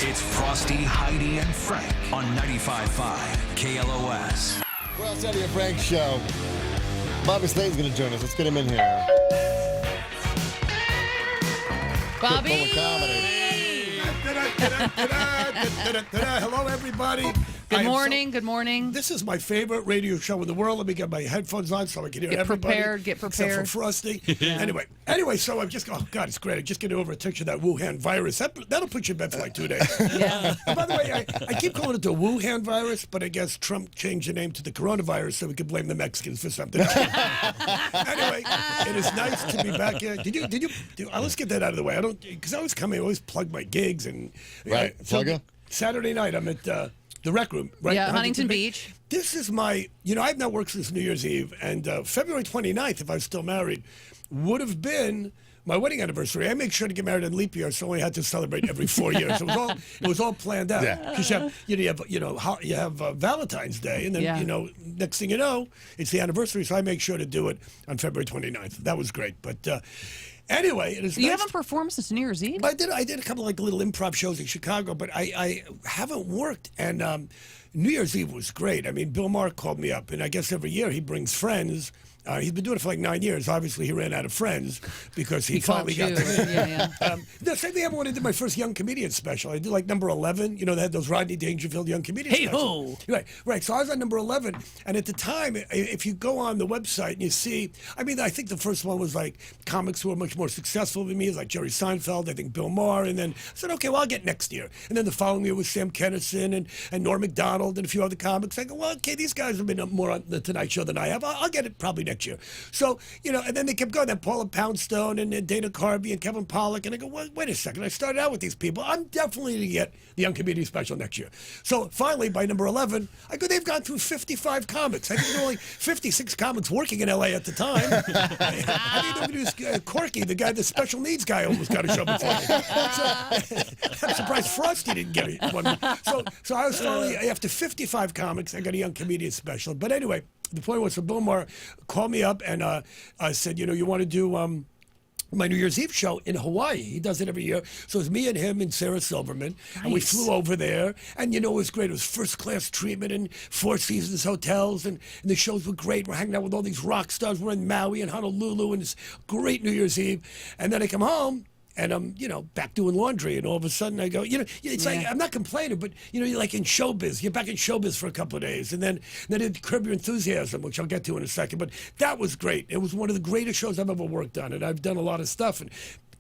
It's Frosty, Heidi, and Frank on 95.5 KLOS. Frosty and Frank Show. Bobby Slayton's going to join us. Let's get him in here. Bobby! Hello, everybody. Good morning. Good morning. This is my favorite radio show in the world. Let me get my headphones on so I can hear everybody. Get prepared. Except for Frosty. Anyway, so I'm just, oh, God, it's great. I'm just getting over a picture of that Wuhan virus. That'll put you in bed for like 2 days. Yeah. And by the way, I keep calling it the Wuhan virus, but I guess Trump changed the name to the coronavirus so we could blame the Mexicans for something. Anyway, it is nice to be back here. Let's get that out of the way. Because I always come here, I always plug my gigs. And Right, plugger. Saturday night, I'm at the Rec Room, right? Yeah, Huntington Beach. This is my, I've not worked since New Year's Eve, and February 29th, if I was still married, would have been my wedding anniversary. I make sure to get married in leap year, so I only had to celebrate every 4 years. It was all planned out. Because you have Valentine's Day, and then next thing you know, it's the anniversary. So I make sure to do it on February 29th. That was great, but. Anyway, it is. You haven't performed since New Year's Eve? I did a couple of little improv shows in Chicago, but I haven't worked. And New Year's Eve was great. I mean, Bill Maher called me up, and I guess every year he brings friends. He's been doing it for like 9 years. Obviously, he ran out of friends because he finally got them. The same thing happened when I did my first Young Comedian special. I did like number 11. They had those Rodney Dangerfield Young Comedian specials. Right. So I was on number 11. And at the time, if you go on the website and you see, I think the first one was like comics who were much more successful than me, like Jerry Seinfeld, I think Bill Maher. And then I said, okay, well, I'll get next year. And then the following year was Sam Kinison and Norm Macdonald and a few other comics. I go, well, okay, these guys have been more on the Tonight Show than I have. I'll get it probably next year. So, and then they kept going. Then Paula Poundstone and Dana Carvey and Kevin Pollak. And I go, well, wait a second. I started out with these people. I'm definitely going to get the Young Comedian special next year. So finally, by number 11, I go, they've gone through 55 comics. I think there were only 56 comics working in L.A. at the time. I think they were going to do Corky, the special needs guy, almost got a show before me. I'm surprised Frosty didn't get it. So I was finally, after 55 comics, I got a Young Comedian special. But anyway, the point was, so Bill Maher called me up and said, you want to do my New Year's Eve show in Hawaii. He does it every year. So it's me and him and Sarah Silverman. Nice. And we flew over there. And, it was great. It was first-class treatment and Four Seasons hotels. And the shows were great. We're hanging out with all these rock stars. We're in Maui and Honolulu. And it's great New Year's Eve. And then I come home. And I'm, back doing laundry, and all of a sudden I go, it's like, I'm not complaining, but, you're like in showbiz. You're back in showbiz for a couple of days, and then it Curb Your Enthusiasm, which I'll get to in a second. But that was great. It was one of the greatest shows I've ever worked on, and I've done a lot of stuff. And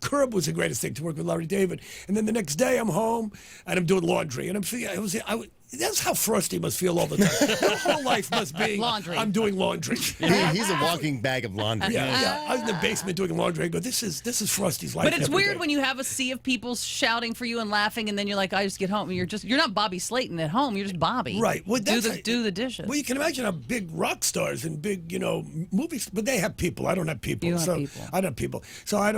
Curb was the greatest thing to work with Larry David. And then the next day I'm home, and I'm doing laundry, and I'm thinking, that's how Frosty must feel all the time. Your whole life must be laundry. I'm doing laundry. He's a walking bag of laundry. Yeah. I was in the basement doing laundry. I go, this is Frosty's life. But it's weird when you have a sea of people shouting for you and laughing, and then you're like, I just get home. You're not Bobby Slayton at home. You're just Bobby. Right. Well, do the dishes. Well, you can imagine how big rock stars and big, movies, but they have people. I don't have people. You have people. I don't have people. So I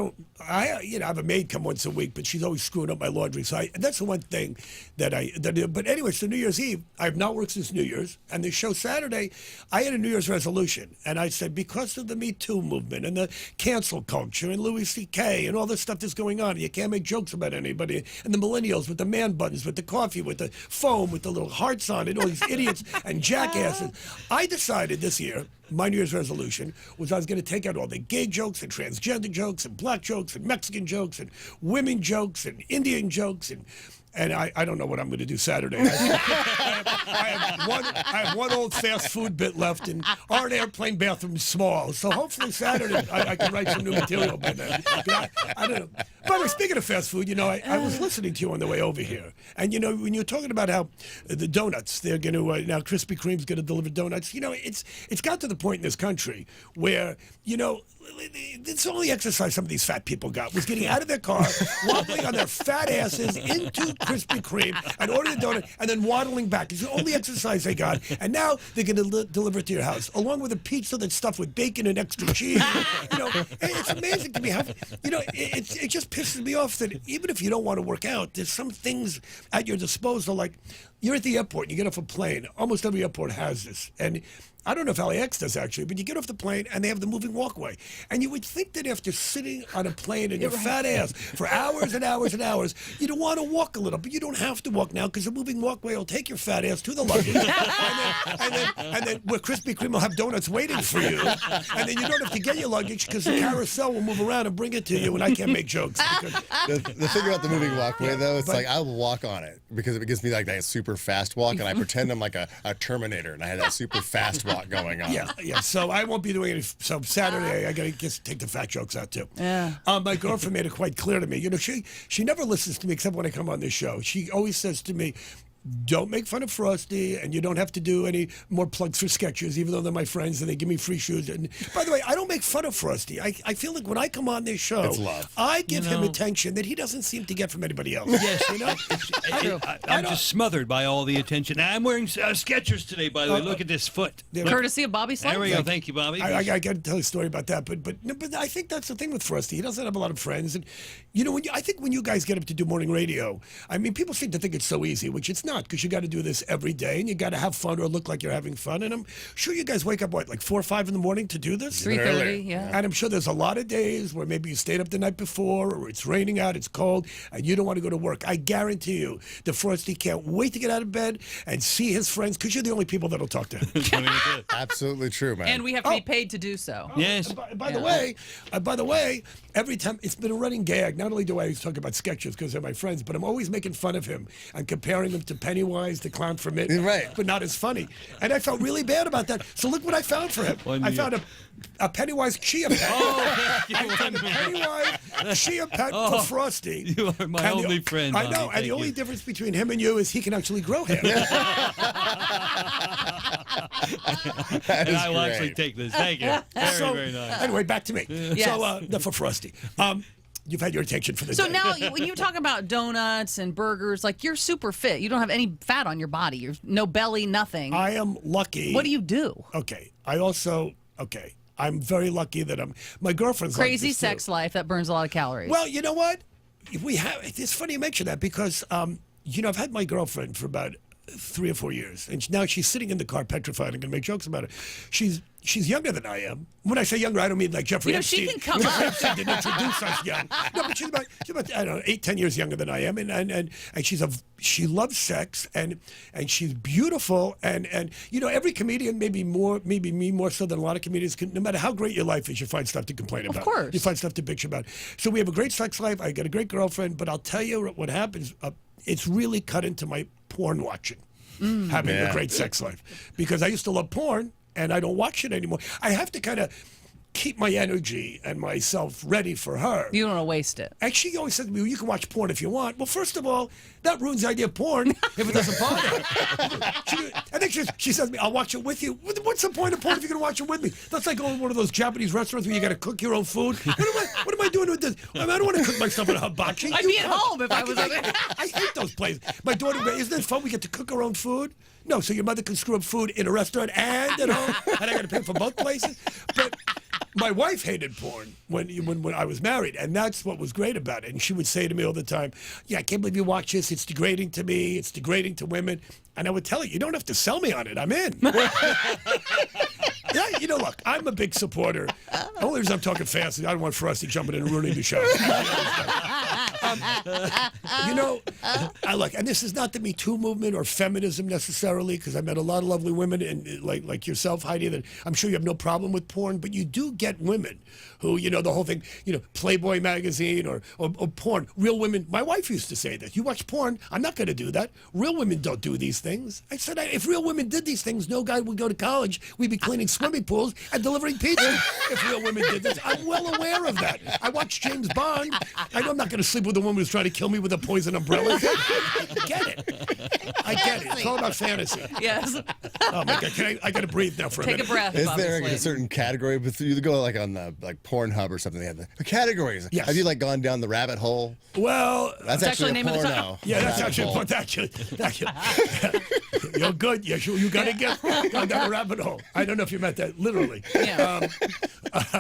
have a maid come once a week, but she's always screwing up my laundry. So that's the one thing that I do. But anyway, so New Year's Eve, I've not worked since New Year's, and the show Saturday, I had a New Year's resolution, and I said, because of the Me Too movement and the cancel culture and Louis C.K. and all this stuff that's going on, and you can't make jokes about anybody, and the millennials with the man buttons, with the coffee, with the foam, with the little hearts on it, all these idiots and jackasses. I decided this year, my New Year's resolution was I was going to take out all the gay jokes and transgender jokes and black jokes and Mexican jokes and women jokes and Indian jokes and I don't know what I'm going to do Saturday. I have one old fast food bit left, and our airplane bathroom is small. So hopefully Saturday I can write some new material by then. I don't know. By the way, speaking of fast food, I was listening to you on the way over here. And, when you're talking about how the donuts, they're going to, now Krispy Kreme's going to deliver donuts. It's got to the point in this country where, it's the only exercise some of these fat people got was getting out of their car, wobbling on their fat asses into Krispy Kreme and ordering a donut and then waddling back. It's the only exercise they got. And now they're going to deliver it to your house, along with a pizza that's stuffed with bacon and extra cheese. It's amazing to me how, it just pisses me off that even if you don't want to work out, there's some things at your disposal, like you're at the airport and you get off a plane. Almost every airport has this. And I don't know if LAX does actually, but you get off the plane and they have the moving walkway. And you would think that after sitting on a plane and your fat ass for hours and hours and hours, you'd want to walk a little, but you don't have to walk now because the moving walkway will take your fat ass to the luggage. and then where Krispy Kreme will have donuts waiting for you. And then you don't have to get your luggage because the carousel will move around and bring it to you, and I can't make jokes. The thing about the moving walkway, though, it's like I will walk on it because it gives me like that super fast walk, and I pretend I'm like a Terminator, and I have that super fast walk going on. Yeah. So I won't be doing it. So Saturday, I got to just take the fat jokes out, too. Yeah. My girlfriend made it quite clear to me. You know, she never listens to me except when I come on this show. She always says to me, don't make fun of Frosty, and you don't have to do any more plugs for sketches, even though they're my friends and they give me free shoes. And by the way, I don't make fun of Frosty. I feel like when I come on this show, it's love. I give him attention that he doesn't seem to get from anybody else. Yes, you know? I'm just smothered by all the attention. I'm wearing Skechers today, by the way. Look at this foot. Courtesy of Bobby Slayton. There we go. Thank you, Bobby. I got to tell you a story about that, but I think that's the thing with Frosty. He doesn't have a lot of friends, and you know, I think when you guys get up to do morning radio, I mean, people seem to think it's so easy, which it's not, because you got to do this every day, and you got to have fun or look like you're having fun. And I'm sure you guys wake up like 4 or 5 in the morning to do this. 3:30, yeah. And I'm sure there's a lot of days where maybe you stayed up the night before, or it's raining out, it's cold, and you don't want to go to work. I guarantee you, the Frosty can't wait to get out of bed and see his friends, because you're the only people that'll talk to him. Absolutely true, man. And we have to be paid to do so. Yes. By the way, every time it's been a running gag. Not only do I always talk about sketches because they're my friends, but I'm always making fun of him and comparing him to Pennywise, the clown from It, right? But not as funny. And I felt really bad about that. So look what I found for him. I found a Pennywise chia pet. Oh, I found a Pennywise chia pet for Frosty. You are my only friend. I know. Bobby. And the only difference between him and you is he can actually grow hair. And I will actually take this. Thank you. Very nice. Anyway, back to me. Yes. So for Frosty. You've had your attention for the So day. now, when you talk about donuts and burgers, like you're super fit. You don't have any fat on your body. You're no belly, nothing. I am lucky. What do you do? Okay. I'm very lucky that my girlfriend's like Crazy this sex too. life that burns a lot of calories. Well, you know what? It's funny you mention that because, you know, I've had my girlfriend for about 3 or 4 years, and now she's sitting in the car petrified. I'm going to make jokes about it. She's younger than I am. When I say younger, I don't mean like Jeffrey Epstein. She can come up. She didn't introduce us young. No, but she's about I don't know, 8, 10 years younger than I am, and she loves sex, and she's beautiful, and you know, every comedian, maybe me more so than a lot of comedians, no matter how great your life is, you find stuff to complain about. Of course. You find stuff to bitch about. So we have a great sex life. I got a great girlfriend, but I'll tell you what happens. It's really cut into my porn watching, having a great sex life, because I used to love porn. And I don't watch it anymore. I have to kind of keep my energy and myself ready for her. You don't want to waste it. And she always said to me, well, you can watch porn if you want. Well, first of all, that ruins the idea of porn if it doesn't bother. And then she says to me, I'll watch it with you. What's the point of porn if you're going to watch it with me? That's like going to one of those Japanese restaurants where you got to cook your own food. What am I doing with this? I don't want to cook myself in a hibachi. I'd be at home if I was like I hate those places. My daughter, isn't it fun? We get to cook our own food. No, so your mother can screw up food in a restaurant and at home, and I got to pay for both places. But my wife hated porn when I was married, and that's what was great about it. And she would say to me all the time, yeah, I can't believe you watch this. It's degrading to me. It's degrading to women. And I would tell her, you don't have to sell me on it. I'm in. Yeah, you know, look, I'm a big supporter. The only reason I'm talking fast is I don't want Frosty jumping in and ruining the show. You know, and this is not the Me Too movement or feminism necessarily, because I met a lot of lovely women, and like yourself, Heidi, that I'm sure you have no problem with porn, but you do get women who, you know, the whole thing, you know, Playboy magazine or porn. Real women, my wife used to say that. You watch porn, I'm not going to do that. Real women don't do these things. I said, if real women did these things, no guy would go to college. We'd be cleaning swimming pools and delivering pizza if real women did this. I'm well aware of that. I watched James Bond. I know I'm not going to sleep with a woman who's trying to kill me with a poison umbrella. I get it. I get it. It's all about fantasy. yes. Oh my God! I got to breathe now for a Take minute. a breath. Is Bobby there like a Slayton. certain category? But you go like on the Pornhub or something. They have the categories. Yes. Have you like gone down the rabbit hole? Well, That's actually actually the a name of the porno. yeah, that's Rabbit actually hole. you're good. You got to get down that rabbit hole. I don't know if you meant that literally. Yeah.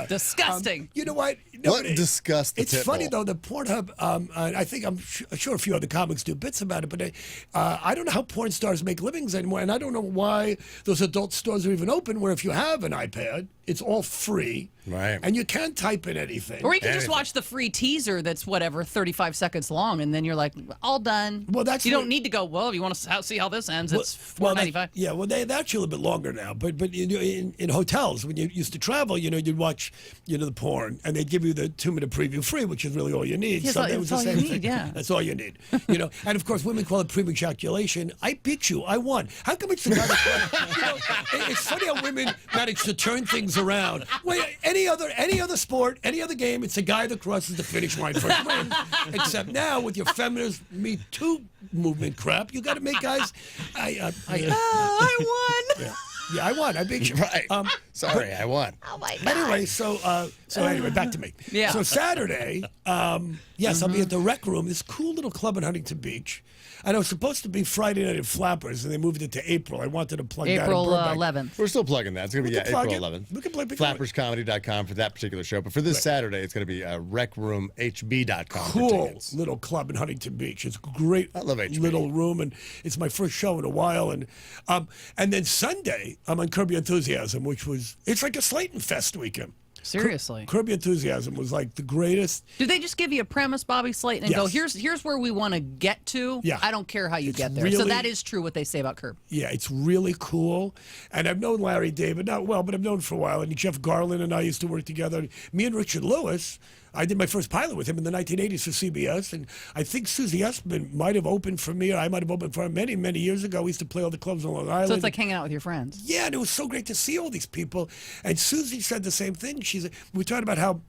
Disgusting. You know what? What disgust the It's pit funny, bull? though, that Pornhub, I think I'm sure a few other comics do bits about it, but I don't know how porn stars make livings anymore, and I don't know why those adult stores are even open, where if you have an iPad, it's all free. Right. And you can't type in anything. Or you can just watch the free teaser that's 35 seconds long, and then you're like, all done. Well, that's you the- don't need to go. Well, if you want to see how this ends, it's Well, $4.95. yeah, well, they're actually a little bit longer now. But in hotels, when you used to travel, you'd watch, the porn, and they'd give you the 2-minute preview free, which is really all you need. Yes, so that's that was the all you same need, thing. yeah. That's all you need. And of course, women call it pre-ejaculation. I beat you. I won. How come it's the guy that it's funny how women manage to turn things around. Wait, any other sport, any other game, it's a guy that crosses the finish line first wins. Except now with your feminist Me Too movement crap, you got to make guys. I won. Yeah, I won. I beat you. Right. Sorry, I won. Oh my God. Anyway, so anyway, back to me. Yeah. So Saturday, yes, I'll be at the Rec Room, this cool little club in Huntington Beach. And it was supposed to be Friday night at Flappers, and they moved it to April. I wanted to plug that in April Burbank. 11th. We're still plugging that. It's going to be We can plug April it. 11th. We can plug it. Flapperscomedy.com for that particular show. But for this Saturday, it's going to be recroomhb.com. for Cool tickets. little club in Huntington Beach. It's a great I love HB. little room, and it's my first show in a while. And then Sunday, I'm on Curb Your Enthusiasm, it's like a Slayton Fest weekend. Seriously. Curb Your Enthusiasm was like the greatest. Do they just give you a premise, Bobby Slayton, and go, here's where we want to get to? Yeah. I don't care how you get there. So really- that is true what they say about Curb. Yeah, it's really cool. And I've known Larry David, not well, but I've known him for a while. And Jeff Garland and I used to work together. Me and Richard Lewis, I did my first pilot with him in the 1980s for CBS. And I think Susie Essman might have opened for me, or I might have opened for him many, many years ago. We used to play all the clubs on Long Island. So it's like hanging out with your friends. Yeah, and it was so great to see all these people. And Susie said the same thing. We talked about how,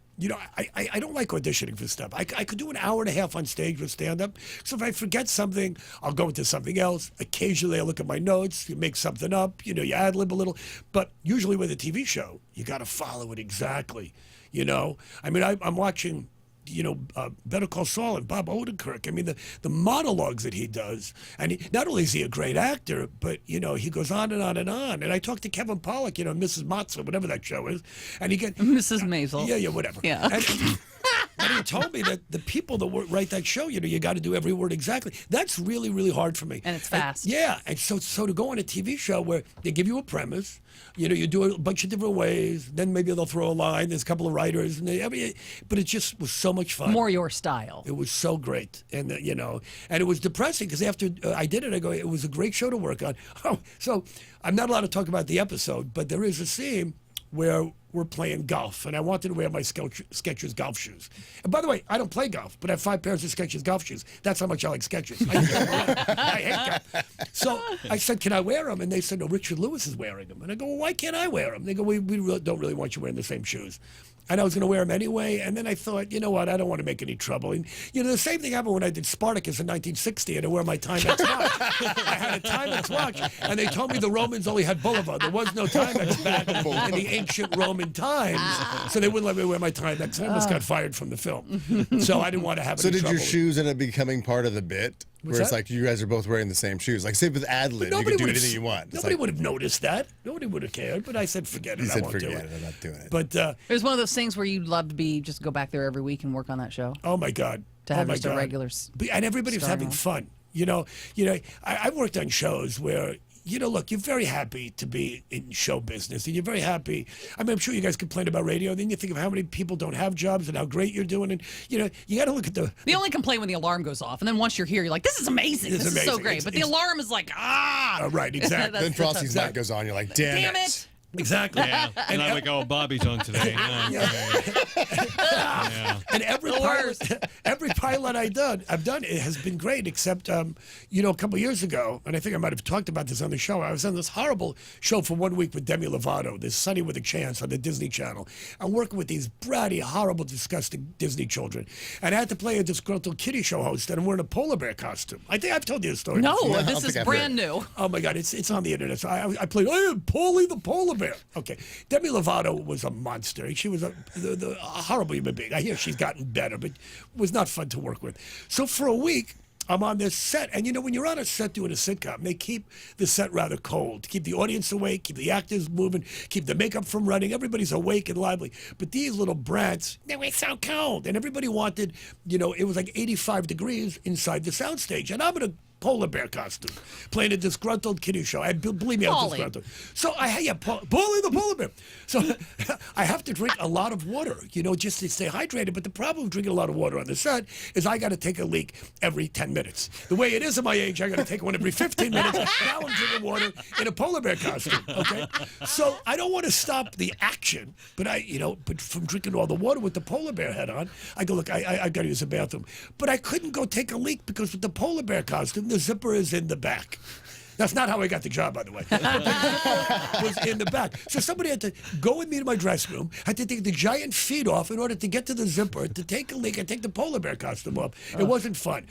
I don't like auditioning for stuff. I could do an hour and a half on stage with stand-up. So if I forget something, I'll go into something else. Occasionally I look at my notes, you make something up, you ad-lib a little. But usually with a TV show, you got to follow it exactly. I mean, I'm watching... Better Call Saul and Bob Odenkirk. I mean, the monologues that he does, and not only is he a great actor, but he goes on and on and on. And I talked to Kevin Pollak, Mrs. Matzo, whatever that show is, and he get Mrs. Maisel. Yeah, whatever. Yeah. And he told me that the people that write that show, you got to do every word exactly. That's really, really hard for me. And it's fast. And so to go on a TV show where they give you a premise, you do it a bunch of different ways, then maybe they'll throw a line. There's a couple of writers, but it just was so much fun. More your style. It was so great, and and it was depressing because after I did it, I go, it was a great show to work on. Oh, so I'm not allowed to talk about the episode, but there is a scene where we're playing golf, and I wanted to wear my Skechers golf shoes. And by the way, I don't play golf, but I have 5 pairs of Skechers golf shoes. That's how much I like Skechers. I hate golf. So I said, can I wear them? And they said, no, Richard Lewis is wearing them. And I go, well, why can't I wear them? They go, we don't really want you wearing the same shoes. And I was going to wear them anyway. And then I thought, you know what? I don't want to make any trouble. And, the same thing happened when I did Spartacus in 1960. And I wear my Timex watch. I had a Timex watch. And they told me the Romans only had Boulevard. There was no Timex back in the ancient Roman times. So they wouldn't let me wear my Timex. And I almost got fired from the film. So I didn't want to have any So did trouble. your shoes end up becoming part of the bit? What's Where it's that? like you guys are both wearing the same shoes. Like say with ad-lib, you can do anything you want. It's Nobody like, would have noticed that. Nobody would have cared. But I said, forget it. you I said won't do forget it. it, I'm not doing it. But It was one of those things where you'd love to just go back there every week and work on that show. oh my God. To have oh my just a God. regular And everybody was star having role. fun. I've worked on shows where, look, you're very happy to be in show business, and you're very happy. I mean, I'm sure you guys complain about radio. Then you think of how many people don't have jobs and how great you're doing, and you got to look at the. The only complaint when the alarm goes off, and then once you're here, you're like, "This is amazing. It's This is so amazing. great." But the alarm is like, Right, exactly. That's then the Frosty's tough light goes on. You're like, damn it. Exactly. Yeah. And I'm like, oh, Bobby's on today. Yeah. And every pilot I've done, it has been great, except, a couple years ago, and I think I might have talked about this on the show, I was on this horrible show for 1 week with Demi Lovato, this Sunny with a Chance on the Disney Channel. I'm working with these bratty, horrible, disgusting Disney children. And I had to play a disgruntled kiddie show host, and I'm wearing a polar bear costume. I think I've told you the story No, before. this is brand new. Oh my God, it's on the internet. So I played, I am Paulie the polar bear. Okay, Demi Lovato was a monster. She was a horrible human being. I hear she's gotten better, but was not fun to work with. So for a week, I'm on this set. And when you're on a set doing a sitcom, they keep the set rather cold to keep the audience awake, keep the actors moving, keep the makeup from running. Everybody's awake and lively. But these little brats, they were so cold. And everybody wanted, it was like 85 degrees inside the soundstage. And I'm in a polar bear costume, playing a disgruntled kiddie show. Believe me, I'm disgruntled. So Paulie the polar bear. So I have to drink a lot of water, just to stay hydrated. But the problem with drinking a lot of water on the set is I got to take a leak every 10 minutes. The way it is at my age, I got to take one every 15 minutes. Now I'm drinking water in a polar bear costume. Okay, so I don't want to stop the action, but but from drinking all the water with the polar bear head on, I go, look, I got to use the bathroom, but I couldn't go take a leak because with the polar bear costume, the zipper is in the back. That's not how I got the job, by the way. But the zipper was in the back. So somebody had to go with me to my dressing room, had to take the giant feet off in order to get to the zipper, to take a leak and take the polar bear costume off. It wasn't fun.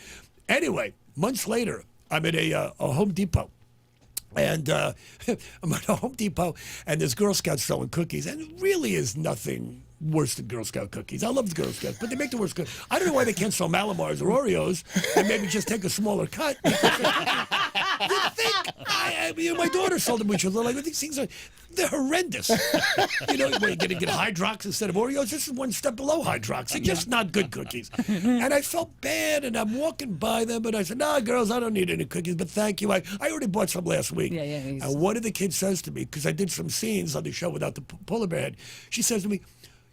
Anyway, months later, I'm at a Home Depot. And I'm at a Home Depot, and there's Girl Scouts selling cookies, and it really is nothing worse than Girl Scout cookies. I love the Girl Scouts, but they make the worst cookies. I don't know why they can't sell Malamars or Oreos and maybe just take a smaller cut. You think? My daughter sold them when she was little. Like, these things they're horrendous. Where you're going to get Hydrox instead of Oreos. This is one step below Hydrox. They're just not good cookies. And I felt bad, and I'm walking by them, and I said, "No, girls, I don't need any cookies, but thank you. I already bought some last week." Yeah. And one of the kids says to me, because I did some scenes on the show without the polar bear head, she says to me,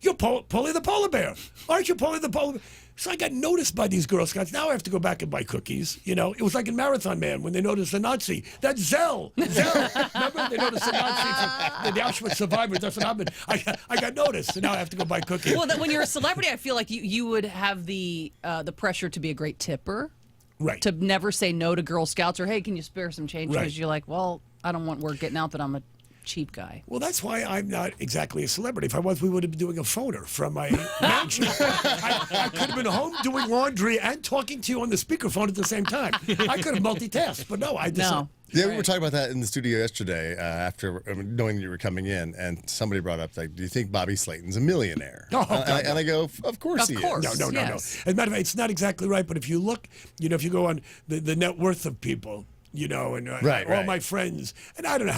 "You're Paulie the polar bear. Aren't you Paulie the polar bear?" So I got noticed by these Girl Scouts. Now I have to go back and buy cookies. It was like in Marathon Man when they noticed a Nazi. That's Zell. Remember? They noticed a Nazi from the Auschwitz survivors. That's what happened. I got noticed, so now I have to go buy cookies. Well, when you're a celebrity, I feel like you would have the pressure to be a great tipper. Right. To never say no to Girl Scouts or, hey, can you spare some change? Right. Because you're like, well, I don't want word getting out that I'm a cheap guy. Well, that's why I'm not exactly a celebrity. If I was, we would have been doing a phoner from my mansion. I could have been home doing laundry and talking to you on the speakerphone at the same time. I could have multitasked, but no, I just... No. Yeah, we were talking about that in the studio yesterday after knowing you were coming in, and somebody brought up, like, do you think Bobby Slayton's a millionaire? Oh, and I go, of course he is. Yes. No. As a matter of fact, it's not exactly right, but if you look, if you go on the net worth of people, and all my friends, and I don't know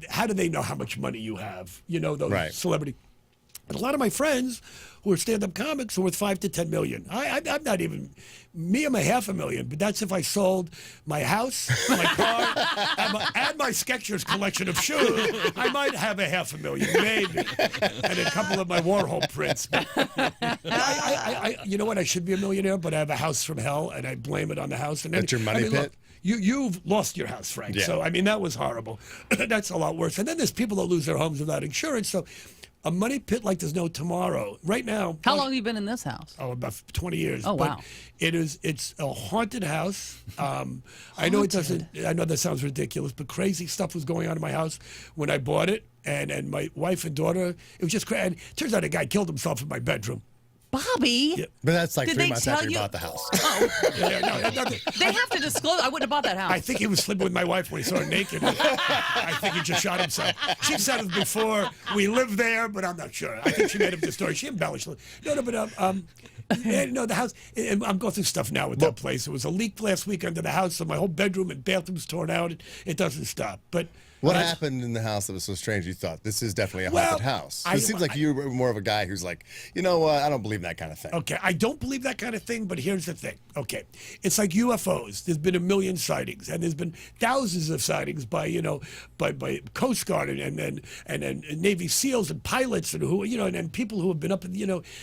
how do they know how much money you have, those celebrity. But a lot of my friends who are stand-up comics are worth $5 to $10 million. I'm not even, me, I'm a $500,000, but that's if I sold my house, my car, and my Skechers collection of shoes. I might have a $500,000, maybe, and a couple of my Warhol prints. But you know what? I should be a millionaire, but I have a house from hell, and I blame it on the house. And that's your money pit? Look, You've lost your house, Frank. Yeah. So, that was horrible. That's a lot worse. And then there's people that lose their homes without insurance. So a money pit like there's no tomorrow. Right now. How long have you been in this house? Oh, about 20 years. Oh, wow. But it's a haunted house. I know I know that sounds ridiculous, but crazy stuff was going on in my house when I bought it. And my wife and daughter, it was just crazy. And it turns out a guy killed himself in my bedroom. Bobby? Yeah. But that's like Did 3 they months tell after you you? bought the house. They have to disclose. I wouldn't have bought that house. I think he was sleeping with my wife when he saw her naked. I think he just shot himself. She said it before. We lived there, but I'm not sure. I think she made up the story. She embellished it. The house. I'm going through stuff now with that place. There was a leak last week under the house, so my whole bedroom and bathroom's torn out. It doesn't stop. But what happened in the house that was so strange you thought, this is definitely a haunted house? It seems like you're more of a guy who's like, you know what, I don't believe that kind of thing. Okay, I don't believe that kind of thing, but here's the thing. Okay, it's like UFOs. There's been 1 million sightings, and there's been thousands of sightings by Coast Guard and Navy SEALs and pilots and and people who have been up,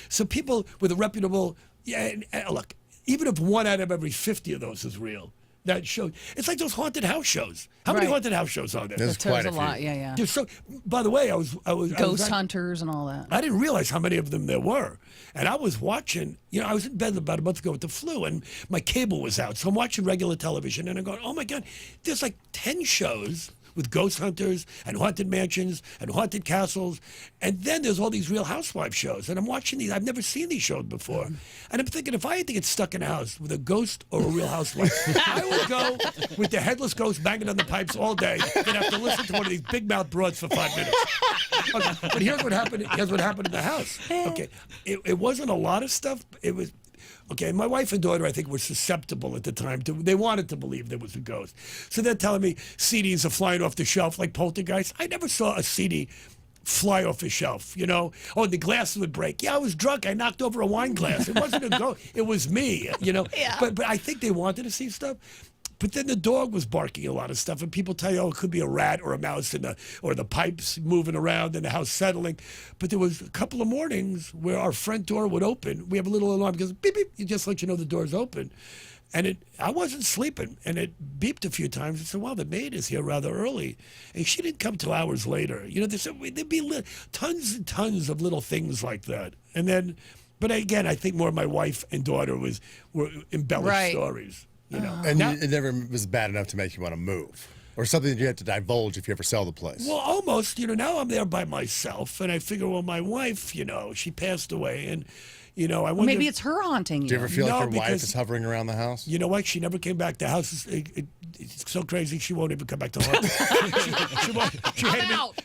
so people with a reputable, and look, even if 1 out of every 50 of those is real, that show, it's like those haunted house shows. How many haunted house shows are there? There's quite a lot. few. Yeah. There's so. By the way, I was Ghost hunters and all that. I didn't realize how many of them there were. And I was watching, I was in bed about a month ago with the flu, and my cable was out. So I'm watching regular television, and I'm going, oh my God, there's like 10 shows with ghost hunters and haunted mansions and haunted castles. And then there's all these Real Housewives shows. And I'm watching these. I've never seen these shows before. And I'm thinking, if I had to get stuck in a house with a ghost or a Real Housewife, I would go with the headless ghost banging on the pipes all day and have to listen to one of these big mouth broads for 5 minutes. Okay, but here's what happened. Here's what happened in the house. Okay, it wasn't a lot of stuff. It was Okay, my wife and daughter, I think, were susceptible at the time. They wanted to believe there was a ghost. So they're telling me CDs are flying off the shelf like poltergeists. I never saw a CD fly off a shelf, you know? Oh, the glass would break. Yeah, I was drunk. I knocked over a wine glass. It wasn't a ghost. It was me, you know? Yeah. But I think they wanted to see stuff. But then the dog was barking a lot of stuff, and people tell you, oh, it could be a rat or a mouse or the pipes moving around in the house settling. But there was a couple of mornings where our front door would open. We have a little alarm that goes beep, beep. It just lets you know the door's open. And I wasn't sleeping, and it beeped a few times. I said, well, the maid is here rather early. And she didn't come till hours later. You know, there'd be tons and tons of little things like that. And then, but again, I think more my wife and daughter were embellished stories. You know, And it never was bad enough to make you want to move, or something that you had to divulge if you ever sell the place. Well, almost. You know, now I'm there by myself, and I figure, well, my wife, you know, she passed away, and you know, I wonder. Maybe it's her haunting you. Do you ever feel No, like your wife because- is hovering around the house? You know what? She never came back. The house is it's so crazy. She won't even come back to London.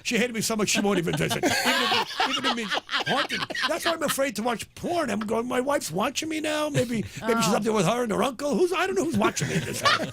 She hated me so much she won't even visit. Even if me haunted. That's why I'm afraid to watch porn. I'm going. My wife's watching me now. Maybe she's up there with her and her uncle. I don't know who's watching me in this house.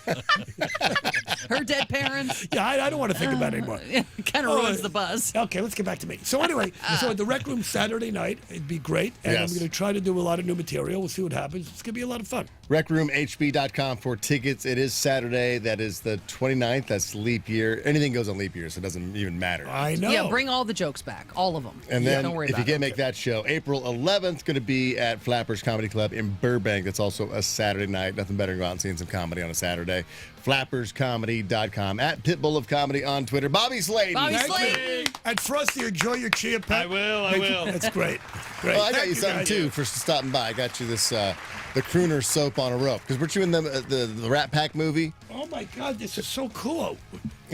Her dead parents. Yeah, I don't want to think about it anymore. Kind of ruins the buzz. Okay, let's get back to me. So anyway, so at the Rec Room Saturday night, it'd be great, and I'm Yes. going to try to do a lot of new material. We'll see what happens. It's going to be a lot of fun. RecRoomHB.com for tickets. It is Saturday. That is the 29th. That's leap year. Anything goes on leap year, so it doesn't even matter. I know. Yeah, bring all the jokes back, all of them. And then, don't worry if about you it. can't make that show, April 11th, going to be at Flappers Comedy Club in Burbank. That's also a Saturday night. Nothing better than going out and seeing some comedy on a Saturday. FlappersComedy.com. At Pitbull of Comedy on Twitter. Bobby Slayton. Bobby Thank Slayton. you. And Frosty, enjoy your chia pet. I will. That's great. Great. Well, I got Thank you something, guys. too, for stopping by. I got you this, the Crooner Soap on a Rope. Because weren't you in the Rat Pack movie? Oh my God, this is so cool.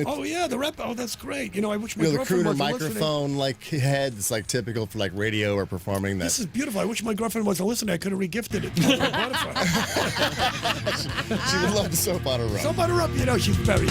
Oh yeah, the rep. Oh, that's great. You know, I wish my You know, the girlfriend Crooner wasn't listening. microphone, like, head. It's, like, typical for, like, radio or performing. This is beautiful. I wish my girlfriend wasn't listening. I could have regifted it. To my butterfly. She would love the soap on a rope. So butter up, you know, she's very.